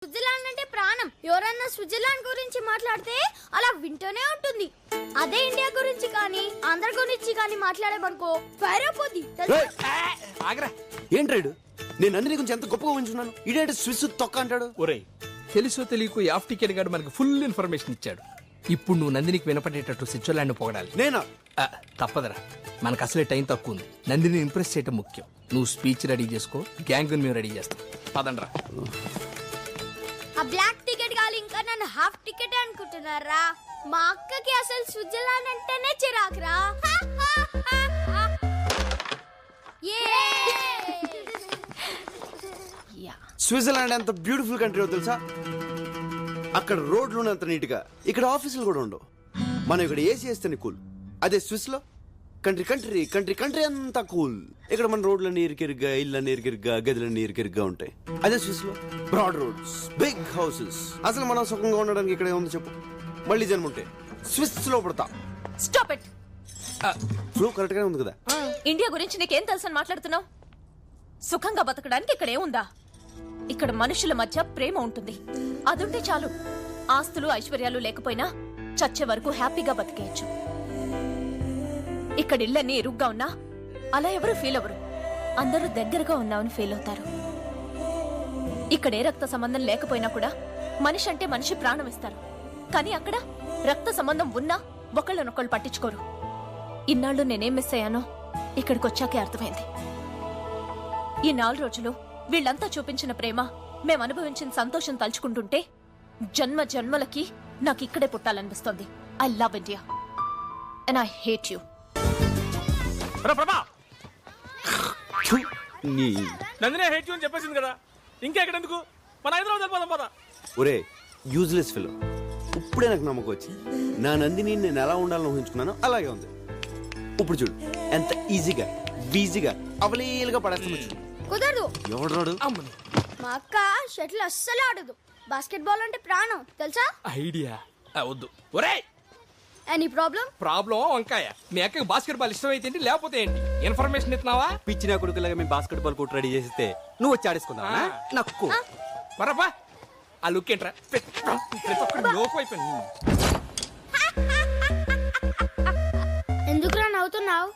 Switzerland అంటే ప్రాణం. ఎవరన్నా స్విట్జర్లాండ్ గురించి మాట్లాడితే అలా వింటూనే ఉంటుంది. అదే ఇండియా గురించి కానీ ఆంధ్ర గురించి కానీ మాట్లాడేమనుకో ఫైర్ అయిపోద్ది. ఏంట్రాడు నేను నందిని గురించి ఎంత గొప్పగా ఉంచున్నాను, ఇదేంటి స్విస్ తొక్క అంటాడు. ఒరేయ్, తెలుసో తెలియకు యాఫ్ టికెట్ గాడు మనకు ఫుల్ ఇన్ఫర్మేషన్ ఇచ్చాడు. ఇప్పుడు నువ్వు నందినికి వినపడేటట్టు స్విట్జర్లాండ్ పొగడాలి. నేనా? తప్పదరా, మనకు అసలే టైం తక్కువ ఉంది. నందిని ఇంప్రెస్ చేయటం ముఖ్యం. నువ్వు స్పీచ్ రెడీ చేసుకో, గ్యాంగ్ మేము రెడీ చేస్తాం. పదండ్రా. ఆ బ్లాక్ టికెట్ కాదు, ఇంకా నన్ను హాఫ్ టికెట్ అనుకుంటున్నారా? మా అక్కకి అసలు స్విట్జర్లాండ్ అంటేనే చిరాకురా. స్విట్జర్లాండ్ ఎంత బ్యూటిఫుల్ కంట్రీ తెలుసా? అక్కడ రోడ్లు అంత నీట్ గా, ఇక్కడ ఆఫీసులు కూడా ఉండవు. మనం ఇక్కడ ఏసీ వేస్తేనే కూల్. అదే స్విస్ లో కంట్రీ కంట్రీ కంట్రీ కంట్రీ అంతా కూల్. ఇక్కడ మన రోడ్లన్నీ ఇరికిరిగ్గా, ఇళ్ళన్నీ ఇరికిరిగ్గా, గదులన్నీ ఇరికిరిగ్గా ఉంటాయి. అదే స్విస్ లో బ్రాడ్ రోడ్స్, బిగ్ హౌసెస్. అసలు మనం సుఖంగా ఉండడానికి ఇక్కడ ఏముంది చెప్పు? మళ్ళీ జన్మ ఉంటే స్విస్ లో పడతా. Stop it. ఫ్లో కరెక్ట్ గానే ఉంది కదా? ఇండియా గురించి నీకేం తెలుసని మాట్లాడుతున్నావు? సుఖంగా బతకడానికి ఇక్కడ ఏముందా? ఇక్కడ మనుషుల మధ్య ప్రేమ ఉంటుంది. అదుంటే చాలు. ఆస్తులు ఐశ్వర్యాలు లేకపోయినా చచ్చే వరకు హ్యాపీగా బతికేయచ్చు. ఇక్కడ ఇళ్ళన్నీ ఇరుగ్గా ఉన్నా అలా ఎవరు ఫీల్ అవ్వరు. అందరూ దగ్గరగా ఉన్నామని ఫీల్ అవుతారు. ఇక్కడ ఏ రక్త సంబంధం లేకపోయినా కూడా మనిషి అంటే మనిషి ప్రాణం ఇస్తారు. కానీ అక్కడ రక్త సంబంధం ఉన్నా ఒకళ్ళనొకళ్ళు పట్టించుకోరు. ఇన్నాళ్ళు నేనేం మిస్ అయ్యానో ఇక్కడికి వచ్చాకే అర్థమైంది. ఈ 4 రోజులు వీళ్ళంతా చూపించిన ప్రేమ, మేం అనుభవించిన సంతోషం తలుచుకుంటుంటే జన్మ జన్మలకి నాకు ఇక్కడే పుట్టాలనిపిస్తుంది. I love India and I hate you. Nandini hate you అని చెప్పేసింది కదా, ఇంకెక్కడెందుకు? మన హైదరాబాద్ వెళ్ళిపోదాం పద. ఒరే యూజ్లెస్ ఫెలో, ఇప్పుడే నాకు నమ్మకం వచ్చి నా నందిని నేను ఎలా ఉండాలని ఊహించుకున్నానో అలాగే ఉంది. ఇప్పుడు చూడు ఎంత ఈజీగా వీజీగా అవలీలుగా పడేస్తాను. కుదరదు. ఎవడు రాడు? మా అక్క షటిల్ అస్సలు ఆడదు. బాస్కెట్ బాల్ అంటే ప్రాణం తెలుసా? ఐడియా వద్దు. ఒరే ఎనీ ప్రాబ్లం? ప్రాబ్లం వంకాయ. మీ అక్కకి బాస్కెట్ బాల్ ఇష్టం అయితే ఏంటి, లేకపోతే ఏంటి? ఇన్ఫర్మేషన్ ఇస్తున్నావా? పిచ్చిన కొడుకులాగా మేము బాస్కెట్ బాల్ కోర్టు రెడీ చేస్తే నువ్వు వచ్చి ఆడేసుకుందావా? నక్కు మరపా ఆ లుక్ ఏంట్రా? ప్రతి ఒక్కరు లోపు అయిపోయింది. ఎందుకురా నవ్వుతున్నావు?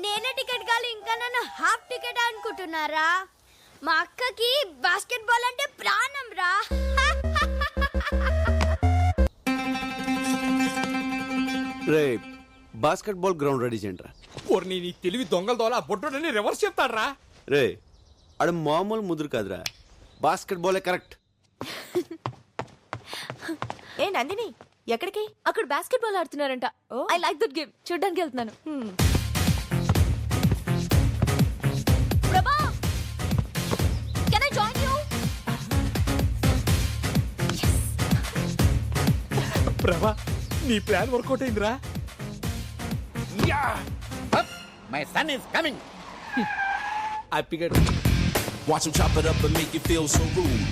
నేనే టికెట్ కాదు, ఇంకా నన్ను హాఫ్ టికెట్ అనుకుంటున్నారా? మా అక్కకి బాస్కెట్ బాల్ అంటే ప్రాణం రా. రే బాస్కెట్ బాల్ గ్రౌండ్ రెడీ చేయండి రా. నీ తెలివి దొంగల దోల బొడ్డోడని రివర్స్ చెప్తాడ్రా. రే అడు మామూలు ముదురు కాదురా, బాస్కెట్ బాలే కరెక్ట్. ఏ నందిని, ఎక్కడికి? అక్కడ బాస్కెట్ బాల్ ఆడుతున్నారంట. I like that game. చూడ్డానికి వెళ్తున్నాను. Prabha, can I join you? Prabha, నీ ప్లాన్ వర్కౌట్ అయిందిరా. My son is coming. హ్యాపీగా Watch him chop it up and make you feel so rude.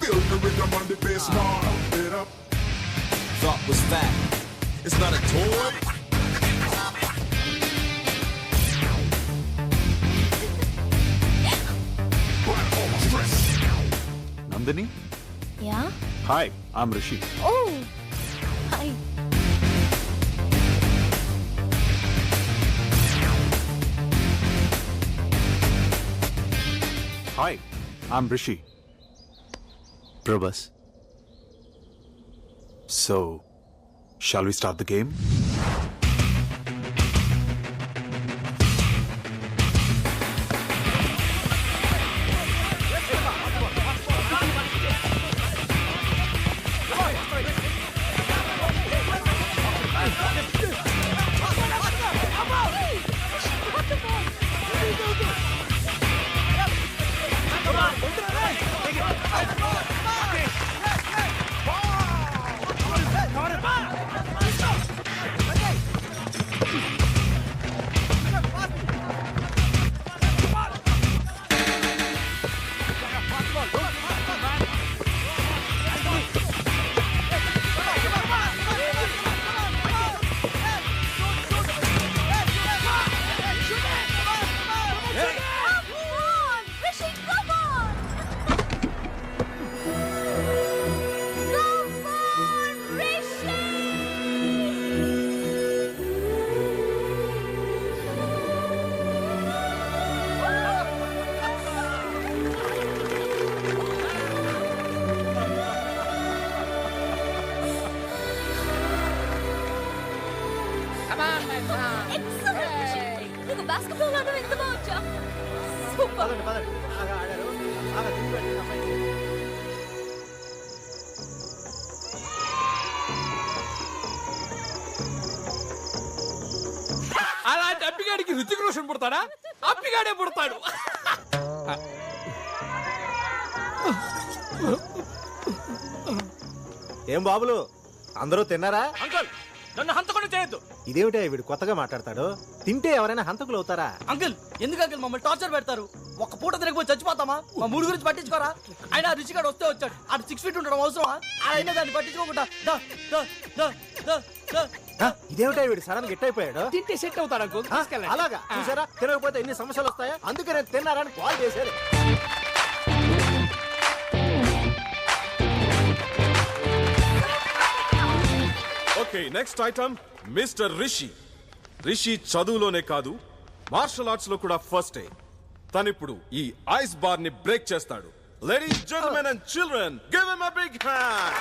Feel the rhythm on the bass, pump it up. Thought was fat. It's not a toy. Nandini. Yeah. Hi, I'm Rishi. Oh hi. Hi, I'm Rishi. Prabhas. So, shall we start the game? Rishi, come on! Basketball ఆడడం ఎంత బాగుంచా super. అలాంటి అప్పిగాడికి రుచిక రోషన్ పుడతాడా? అప్పిగాడే పుడతాడు. ఏం బాబులు అందరూ తిన్నారా? Uncle నన్ను హంతకుండా చేయొద్దు. ఇదేమిటే వీడు కొత్తగా మాట్లాడతాడు? తింటే ఎవరైనా హంతకులు అవుతారా? అంకుల్ ఎందుకు అంకుల్ మమ్మల్ని టార్చర్ పెడతారు? ఒక్క పూట తిరగపోయి చచ్చిపోతామా? మా మూడు గురించి పట్టించుకోరా? ఆయన రుచిగాడు వస్తే వచ్చాడు, అటు 6 feet ఉండడం అవసరమా? ఆయన దాన్ని పట్టించుకోకుండా దా, దా, దా, దా, దా. ఇదేమిటా వీడు సడన్ గిట్ అయిపోయాడు? తింటే సెట్ అవుతాడు అంకుల్. తీసుకెళ్ళండి. అలాగా చూసారా, తినకపోతే ఎన్ని సమస్యలు వస్తాయా? అందుకే నేను తిన్నారని కాల్ చేశారు. Okay next item mister Rishi. Rishi చదువులోనే కాదు మార్షల్ ఆర్ట్స్ లో కూడా ఫస్ట్. తనిప్పుడు ఈ ఐస్ బార్ ని బ్రేక్ చేస్తాడు. Ladies gentlemen and children give him a big hand.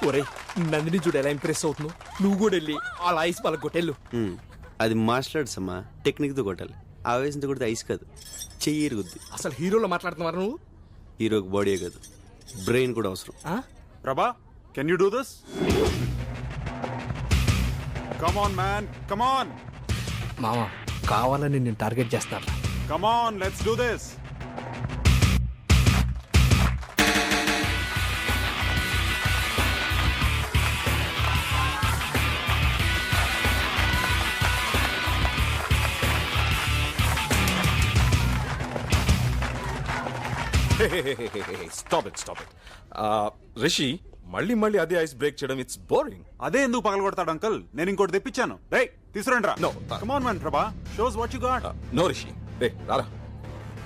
ఒరే నందిని చూడు ఎలా ఇంప్రెస్ అవుతున్నావు. నువ్వు కూడా వెళ్ళి అలా ఐస్ వాళ్ళ కొట్టెళ్ళు. అది మార్షల్ ఆర్ట్స్ అమ్మా, టెక్నిక్ తో కొట్టాలి. ఆవేశంతో కొడితే ఐస్ కాదు, చెయ్యి ఇరుగుద్ది. అసలు హీరోలో మాట్లాడుతున్నారు నువ్వు. హీరోకి బాడీ కాదు, బ్రెయిన్ కూడా అవసరం. ప్రభా, can you do this? Come on man, come on. మామ కావాలని నేను టార్గెట్ చేస్తాను. Come on, let's do this. Stop it. Rishi మళ్ళీ మళ్ళీ అదే ఐస్ బ్రేక్ చేయడం ఇట్స్ బోరింగ్. అదే ఎందుకు పగలగొడతాడు అంకల్? నేను ఇంకోటి తెప్పించాను. రేయ్ తీసుకురండి రా. No. Come on man Prabha, shows what you got. No Rishi, రే రారా.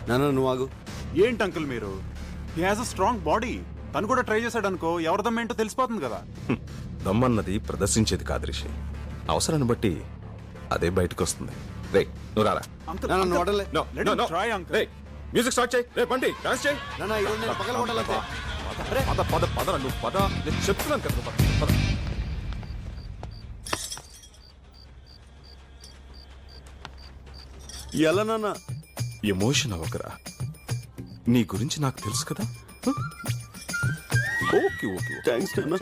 నాన్న నువ్వు ఆగు. ఏంటి అంకుల్ మీరు? He has a strong body. తను కూడా ట్రై చేశాడు అనుకో, ఎవరి దమ్మేంటో తెలిసిపోతుంది కదా. దమ్మన్నది ప్రదర్శించేది కాదు రిషి, అవసరాన్ని బట్టి అదే బయటకు వస్తుంది. రే నువ్వు రారా. అంకుల్ నాన్న నువ్వు వదలలే. No, Let no, him no. try, uncle. రే మ్యూజిక్ స్టార్ట్ చేయి. రే బండి డాన్స్ చేయి. నాన్న ఈరోజు నేను పగల కొట్టాలంతే. పద పద పద నువ్వు పద. నేను చెప్తున్నాను కదా నువ్వు పద. ఎలా నాన్న? ఎమోషన్ అవ్వకరా, నీ గురించి నాకు తెలుసు కదా. ఓకే ఓకే థ్యాంక్స్ నాన్న.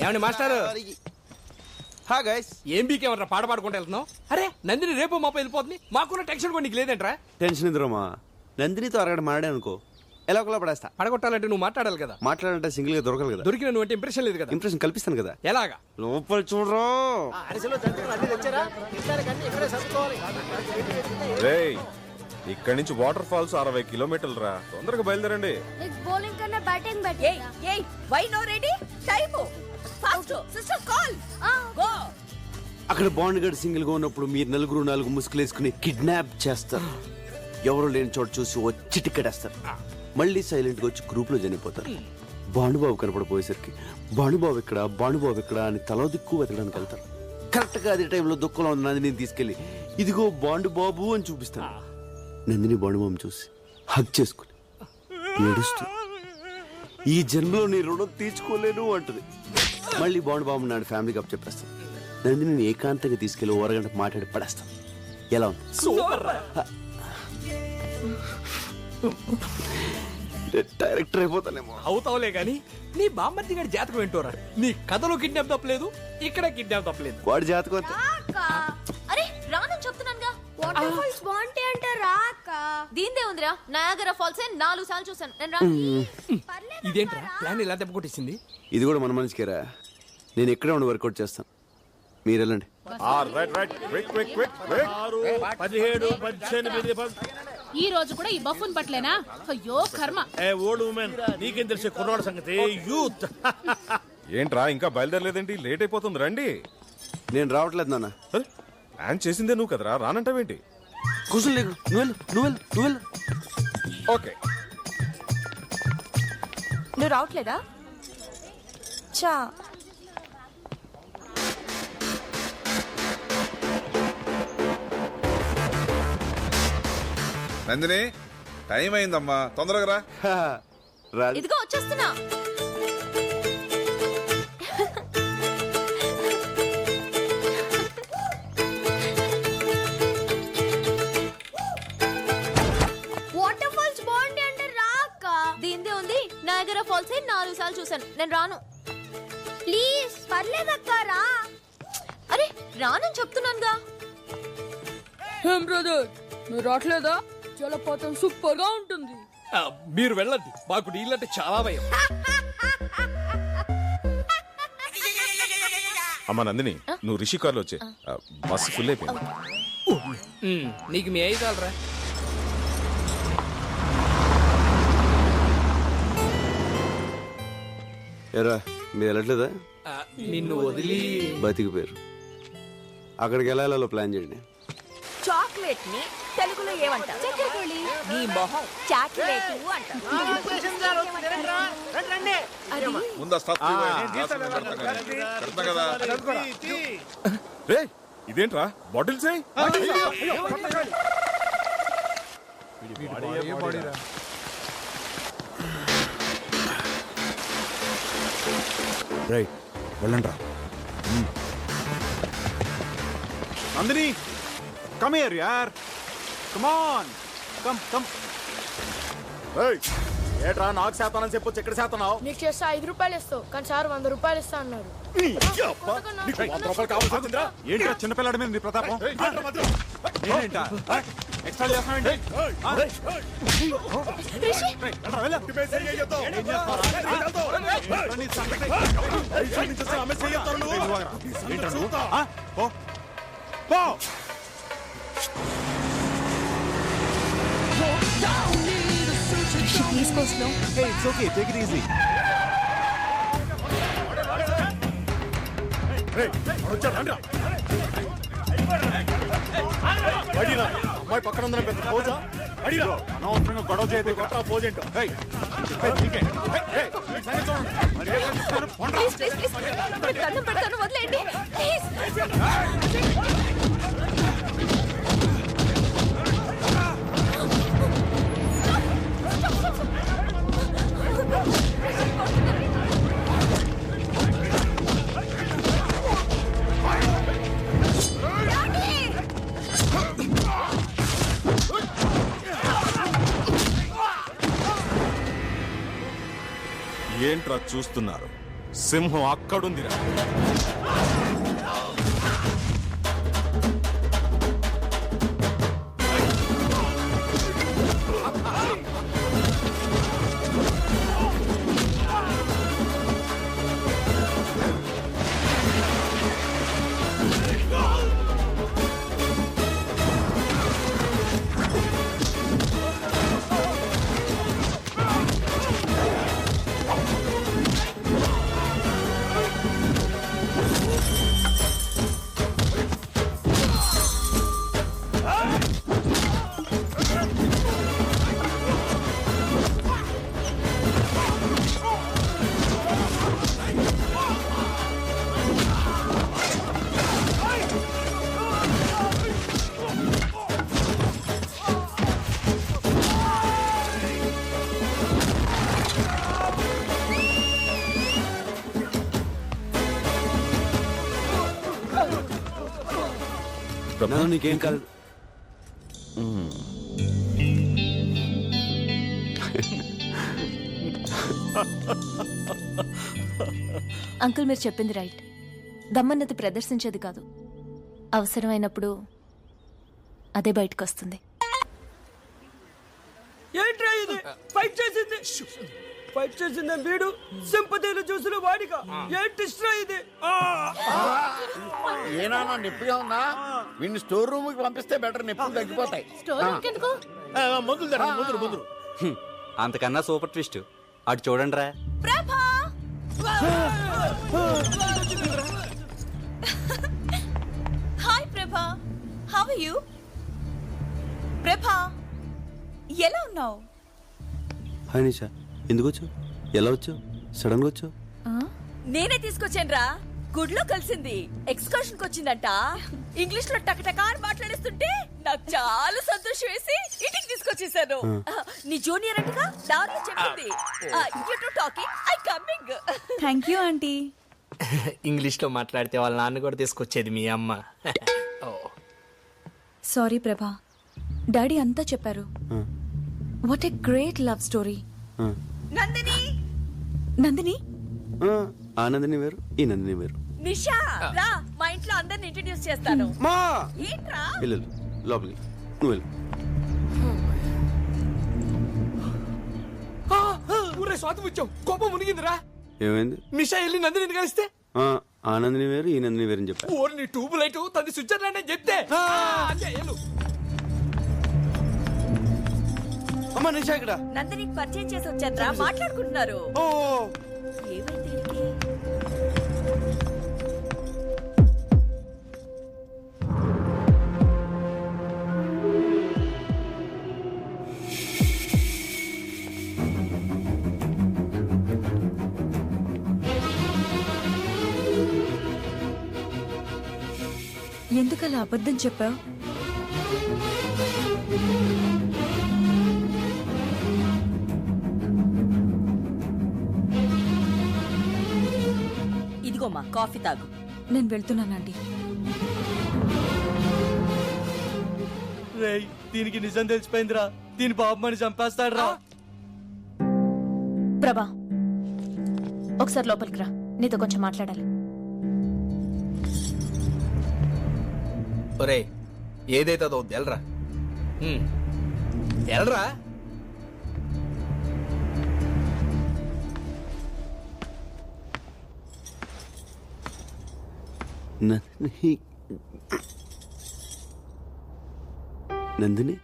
ఏమండి మాస్టారు? హా గైస్. ఏం బీకేమన్నా పాట పాడుకుంటూ వెళ్తున్నావు? అరే నందిని రేపు మాపై వెళ్ళిపోతుంది. మాకున్న టెన్షన్ కూడా నీకు లేదంట్రా? టెన్షన్ ఇద్దరమ్మా. నందినితో అరగడ మాడే అనుకో, ఎలా ఒకలా పడేస్తా. పడగొట్టాలంటే నువ్వు మాట్లాడాలి కదా. మాట్లాడాలంటే సింగిల్ గా దొరకదు కదా. దొరికిన నువ్వు అంటే ఇంప్రెషన్ లేదు కదా. ఇంప్రెషన్ కల్పిస్తాను కదా. ఎలాగా? లోపల చూడరా. అరిసెలు జంతువులు అన్ని తెచ్చారా? తినడానికి అన్ని ఇక్కడే సర్దుకోవాలి. రేయ్ ఇక్కడి నుంచి వాటర్ ఫాల్స్ 60 కిలోమీటర్లు రా. తొందరగా బయలుదేరండి. నెక్స్ట్ బౌలింగ్ కన్నా బ్యాటింగ్ ఏయ్ ఏయ్ why no ready time fast sister call go. అక్కడ బాండ్ గడ్ సింగిల్ గా ఉన్నప్పుడు మీరు నలుగురు 4 ముసుగులు వేసుకుని కిడ్నాప్ చేస్తారు. ఎవరు లేని చోట చూసి వచ్చి టికెటేస్తారు. మళ్ళీ సైలెంట్ గా వచ్చి గ్రూప్ లో చనిపోతారు. భానుబాబు కనపడిపోయేసరికి భానుబాబు ఎక్కడ అని తల దిక్కు వెతకడానికి వెళ్తారు. కరెక్ట్ గా అదే టైంలో దుఃఖంలో ఉన్న నందిని తీసుకెళ్లి ఇదిగో బాండుబాబు అని చూపిస్తాను. నందిని బాండుబాబు చూసి హగ్ చేసుకుని ఏడుస్తూ ఈ జన్మలో నీ రుణం తీర్చుకోలేను అంటది. మళ్ళీ బాండుబాబు నాడు ఫ్యామిలీకి అప్ చెప్పేస్తాను. నందిని ఏకాంతంగా తీసుకెళ్లి ఓరగంట మాట్లాడి పడేస్తాం. ఎలా ఉంది? సూపర్. డైరెక్టర్ అయిపోతానేమో. అవుతావులే గాని నీ బామ్మర్ది గారి జాతకం ఏంటోరా. నీ కథలో కిడ్నాప్ తప్పలేదు, ఇక్కడ కిడ్నాప్ తప్పలేదు. వాడి జాతకం అంతే. అరే రానని చెప్తున్నానుగా. వాటర్ ఫాల్స్ బాగుంటాయి అంటే రా అక్క. దీందే ఉందిరా, నయాగరా ఫాల్స్ 4 సార్లు చూసాను నేను. రా ఇదేంట్రా ప్లాన్ ఇలా దెబ్బ కొట్టేసింది? ఇది కూడా మన మనిషికేరా. నేను ఎక్కడే ఉండి వర్కౌట్ చేస్తాను, మీరు వెళ్ళండి. ఈ రోజు కూడా ఈ బఫూన్ పట్లేనా? అయ్యో కర్మ. ఓల్డ్ ఉమెన్ నీకేం తెలిసే కుర్రాడు సంగతి. యూత్ ఏంట్రా ఇంకా బయలుదేరలేదేంటి? లేట్ అయిపోతుంది, రండి. నేను రావట్లేదు నాన్న. ప్లాన్ చేసిందే నువ్వు కదరా, రానంటావేంటి? కూర్చొని లేకు, నువ్వు వెళ్ళు. ఓకే. నువ్వు రావట్లేదా? చా నందిని, టైం అయిందమ్మా, తొందరగా రా. రాలి ఇదిగో వచ్చేస్తున్నా. వాటర్ ఫాల్స్ బాగుంది అంటే రాక. దీందే ఉంది. నయాగరా ఫాల్స్ 4 సార్లు చూసాను. నేను రాను. ప్లీజ్ పర్లేదక్క రా. అరే రానని చెప్తున్నానుగా. ఏం బ్రదర్, నువ్వు రావట్లేదా? జలపాతం సూపర్ గా ఉంటుంది. మీరు వెళ్ళండి, మాకు నీళ్ళంటే చాలా భయం. అమ్మా నందిని, నువ్వు రిషి కార్లో వచ్చే, బస్సు ఫుల్ అయిపోయింది. నీకు మీ అయ్యి చాలరా. ఎరా మీరు వెళ్ళట్లేదా? నిన్ను వదిలి బతికిపోయారు. అక్కడికి వెళ్ళాలో ప్లాన్ చేయండి. చాక్లెట్ ని తెలుగులో ఏమంటారు? చక్కెరకోళి. నీ మొహం చాక్లెట్ అంటారు. ఇదేంట్రా బాటిల్స్? రైట్, వెళ్ళండి రా. నందిని, కమ్ హియర్ యార్, కమ్ ఆన్, కమ్. ఏట్రా నాకు శాతానని చెప్పొచ్చు, ఎక్కడ శాతనావు? నీకు చేస్తే 5 రూపాయలు ఇస్తావు, కానీ సార్ 100 రూపాయలు ఇస్తా అన్నారు. ఏంట్రా చిన్నపిల్లాడి మీద నీ ప్రతాపం? ఏంటా extra చేస్తావేంటి? Hey, it's okay. Take it easy. అమ్మాయి పక్కన ఉందని పెద్ద పోజా. అనవసరంగా గొడవ చేయదు. పోజేంటో దండం పెడతాను, వదిలేండి ప్లీజ్. ఏంట్రా చూస్తున్నారు? సింహం అక్కడుందిరా. నీకేం కాదు. అంకుల్ మీరు చెప్పింది రైట్. దమ్మన్నది ప్రదర్శించేది కాదు, అవసరమైనప్పుడు అదే బయటకు వస్తుంది. ఏంట్రా ఇది? ఫైట్ చేసింది వీడు, సింపతిలు చూసిన వాడిగా. ఏంటి ఇది? ఏనా నొప్పిగా ఉందా? వీడిని స్టోర్ రూమ్ కి పంపిస్తే బెటర్, నొప్పులు తగ్గిపోతాయి. ముందు అంతకన్నా సూపర్ ట్విస్ట్ అటు చూడండి రా. Hi Prabha. How are you? Prabha, ఎలా ఉన్నావు? హాయ్ నిషా, ఎందుకు వచ్చావు? ఎలా వచ్చావు? సడన్ గా వచ్చావు? నేనే తీసుకొచ్చానురా. గుడ్లో కలిసింది, ఎక్స్కర్షన్ కి వచ్చిందంట. ఇంగ్లీష్ లో టకటకా అని మాట్లాడేస్తుంటే నాకు చాలా సంతోషం వేసి ఇంటికి తీసుకొచ్చేసాను. నీ జూనియర్ అంటగా దారిలో చెప్పింది. You to talking, I coming. Thank you aunty. English లో మాట్లాడితే వాళ్ళ నాన్న కూడా తీసుకొచ్చేది మీ అమ్మ. సారీ ప్రభా, డాడీ అంతా చెప్పారు. What a great love story. Nandini, Nandini, ఆ నందిని వేరు, ఈ నందిని వేరు. నిషా రా, మా ఇంట్లో అందరిని ఇంట్రడ్యూస్ చేస్తాను. మా ఏంట్రా? వెళ్ళు లోపలికి, నువ్వు వెళ్ళు. ఊరే స్వాతం వచ్చావు, కోపం మునిగిందిరా. ఏమైంది? నిషా వెళ్ళి నందిని కలిస్తే ఆ నందిని వేరు, ఈ నందిని వేరు అని చెప్పా. ఓరి నీ ట్యూబ్ లైట్ తది స్విట్జర్లాండ్ అని చెప్తే అమ్మా నిషా ఇక్కడ. నందినికి పరిచయం చేసి వచ్చారా, మాట్లాడుకుంటున్నారు. ఓ ఏమైంది వీడికి? ఎందుకలా అబద్ధం చెప్పావు? ఇదిగోమ్మా, కాఫీ తాగు. నేను వెళ్తున్నానండి. రేయ్, దీనికి నిజం తెలిసిపోయిందిరా. దీని బాబుమని చంపేస్తాడు రా. ప్రభా, ఒకసారి లోపలికి రా, నీతో కొంచెం మాట్లాడాలి. ఒరే, ఏదైతే అదో ఎల్రా, ఎల్రా. నందిని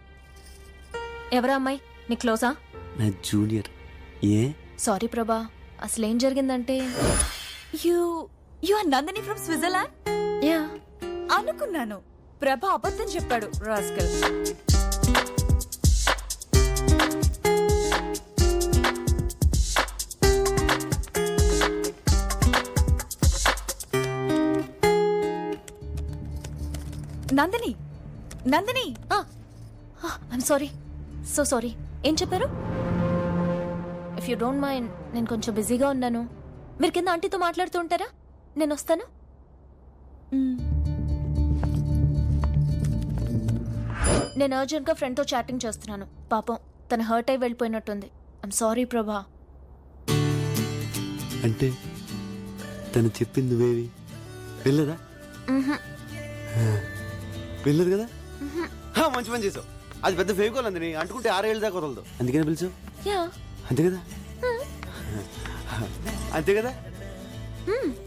ఎవరా అమ్మాయి? నీ క్లోజా? నా జూనియర్. ఏ? సారీ ప్రభా, అసలేం జరిగిందంటే you are Nandini from Switzerland? Yeah, అనుకున్నాను. ప్రభా అబద్ధం చెప్పాడు, rascal. Nandini, Nandini. I'm sorry, so sorry. ఏం చెప్పారు? ఇఫ్ యూ డోంట్ మైండ్, నేను కొంచెం బిజీగా ఉన్నాను. మీరు కింద ఆంటీతో మాట్లాడుతూ ఉంటారా? నేను వస్తాను. నేను అర్జెంట్గా ఫ్రెండ్తో చాటింగ్ చేస్తున్నాను. పాపం తను హర్ట్ అయి వెళ్ళిపోయినట్టుంది. ఐమ్ సారీ ప్రభా. అంటే తను చెప్పింది నువ్వేవి వెళ్ళదా? వెళ్ళదు కదా? మంచి పని చేసావు. అది పెద్ద ఫేకోల్ అంది, అంటుకుంటే 6 ఏళ్ళ దాకా వదలదు. అందుకనే పిలిచావు. అంతే కదా? అంతే కదా?